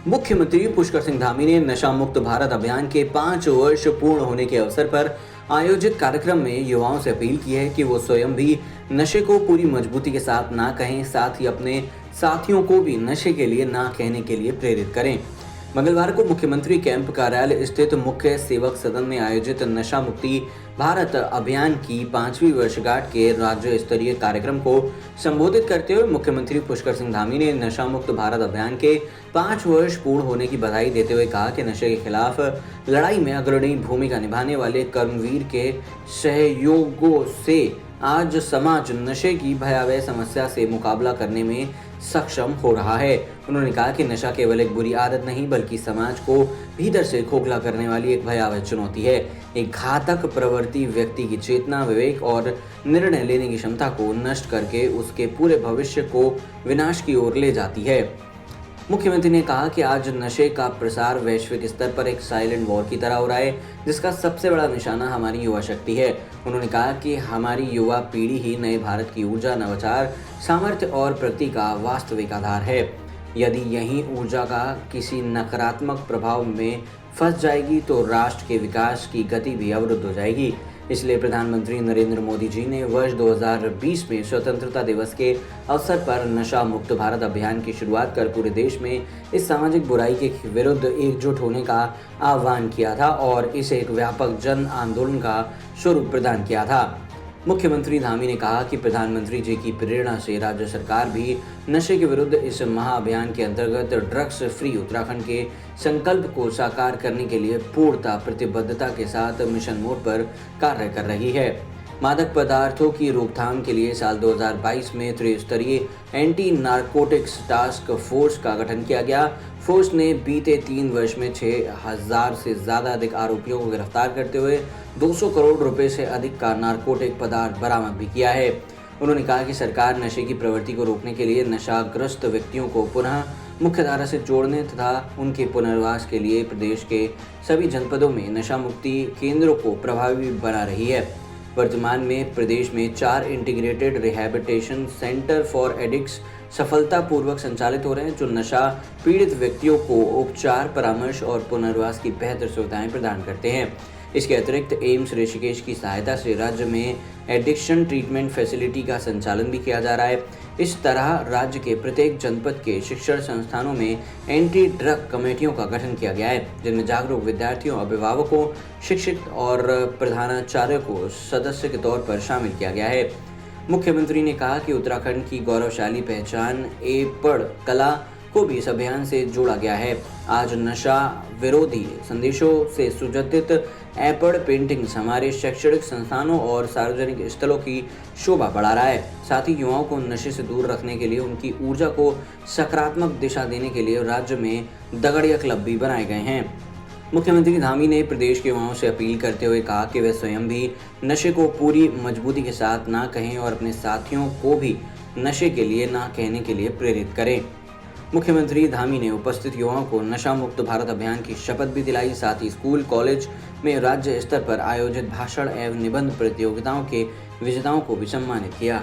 मुख्यमंत्री पुष्कर सिंह धामी ने नशा मुक्त भारत अभियान के 5 वर्ष पूर्ण होने के अवसर पर आयोजित कार्यक्रम में युवाओं से अपील की है कि वो स्वयं भी नशे को पूरी मजबूती के साथ ना कहें, साथ ही अपने साथियों को भी नशे के लिए ना कहने के लिए प्रेरित करें। मंगलवार को मुख्यमंत्री कैंप कार्यालय स्थित मुख्य सेवक सदन में आयोजित नशा मुक्ति भारत अभियान की 5वीं वर्षगांठ के राज्य स्तरीय कार्यक्रम को संबोधित करते हुए मुख्यमंत्री पुष्कर सिंह धामी ने नशा मुक्त भारत अभियान के 5 वर्ष पूर्ण होने की बधाई देते हुए कहा कि नशे के खिलाफ लड़ाई में अग्रणी भूमिका निभाने वाले कर्मवीर के सहयोगों से आज समाज नशे की भयावह समस्या से मुकाबला करने में सक्षम हो रहा है। उन्होंने कहा कि नशा केवल एक बुरी आदत नहीं बल्कि समाज को भीतर से खोखला करने वाली एक भयावह चुनौती है। एक घातक प्रवृत्ति व्यक्ति की चेतना, विवेक और निर्णय लेने की क्षमता को नष्ट करके उसके पूरे भविष्य को विनाश की ओर ले जाती है। मुख्यमंत्री ने कहा कि आज नशे का प्रसार वैश्विक स्तर पर एक साइलेंट वॉर की तरह हो रहा है, जिसका सबसे बड़ा निशाना हमारी युवा शक्ति है। उन्होंने कहा कि हमारी युवा पीढ़ी ही नए भारत की ऊर्जा, नवाचार, सामर्थ्य और प्रगति का वास्तविक आधार है। यदि यही ऊर्जा का किसी नकारात्मक प्रभाव में फंस जाएगी तो राष्ट्र के विकास की गति भी अवरुद्ध हो जाएगी। इसलिए प्रधानमंत्री नरेंद्र मोदी जी ने वर्ष 2020 में स्वतंत्रता दिवस के अवसर पर नशा मुक्त भारत अभियान की शुरुआत कर पूरे देश में इस सामाजिक बुराई के विरुद्ध एकजुट होने का आह्वान किया था और इसे एक व्यापक जन आंदोलन का स्वरूप प्रदान किया था। मुख्यमंत्री धामी ने कहा कि प्रधानमंत्री जी की प्रेरणा से राज्य सरकार भी नशे के विरुद्ध इस महाअभियान के अंतर्गत ड्रग्स फ्री उत्तराखंड के संकल्प को साकार करने के लिए पूर्णतः प्रतिबद्धता के साथ मिशन मोड पर कार्य कर रही है। मादक पदार्थों की रोकथाम के लिए साल 2022 में त्रिस्तरीय एंटी नारकोटिक्स टास्क फोर्स का गठन किया गया। फोर्स ने बीते 3 वर्ष में 6000 से ज़्यादा अधिक आरोपियों को गिरफ्तार करते हुए 200 करोड़ रुपए से अधिक का नारकोटिक पदार्थ बरामद भी किया है। उन्होंने कहा कि सरकार नशे की प्रवृत्ति को रोकने के लिए नशाग्रस्त व्यक्तियों को पुनः मुख्यधारा से जोड़ने तथा उनके पुनर्वास के लिए प्रदेश के सभी जनपदों में नशा मुक्ति केंद्रों को प्रभावी बना रही है। वर्तमान में प्रदेश में 4 integrated rehabilitation centre for addicts सफलतापूर्वक संचालित हो रहे हैं, जो नशा पीड़ित व्यक्तियों को उपचार, परामर्श और पुनर्वास की बेहतर सुविधाएं प्रदान करते हैं। इसके अतिरिक्त एम्स ऋषिकेश की सहायता से राज्य में एडिक्शन ट्रीटमेंट फैसिलिटी का संचालन भी किया जा रहा है। इस तरह राज्य के प्रत्येक जनपद के शिक्षण संस्थानों में एंटी ड्रग कमेटियों का गठन किया गया है, जिनमें जागरूक विद्यार्थियों, अभिभावकों, शिक्षक और प्रधानाचार्य को सदस्य के तौर पर शामिल किया गया है। मुख्यमंत्री ने कहा कि उत्तराखंड की गौरवशाली पहचान एपड़ कला को भी इस अभियान से जोड़ा गया है। आज नशा विरोधी संदेशों से सुसज्जित एपड़ पेंटिंग्स हमारे शैक्षणिक संस्थानों और सार्वजनिक स्थलों की शोभा बढ़ा रहा है। साथ ही युवाओं को नशे से दूर रखने के लिए उनकी ऊर्जा को सकारात्मक दिशा देने के लिए राज्य में दगड़िया क्लब भी बनाए गए हैं। मुख्यमंत्री धामी ने प्रदेश के युवाओं से अपील करते हुए कहा कि वे स्वयं भी नशे को पूरी मजबूती के साथ ना कहें और अपने साथियों को भी नशे के लिए ना कहने के लिए प्रेरित करें। मुख्यमंत्री धामी ने उपस्थित युवाओं को नशा मुक्त भारत अभियान की शपथ भी दिलाई। साथ ही स्कूल, कॉलेज में राज्य स्तर पर आयोजित भाषण एवं निबंध प्रतियोगिताओं के विजेताओं को भी सम्मानित किया।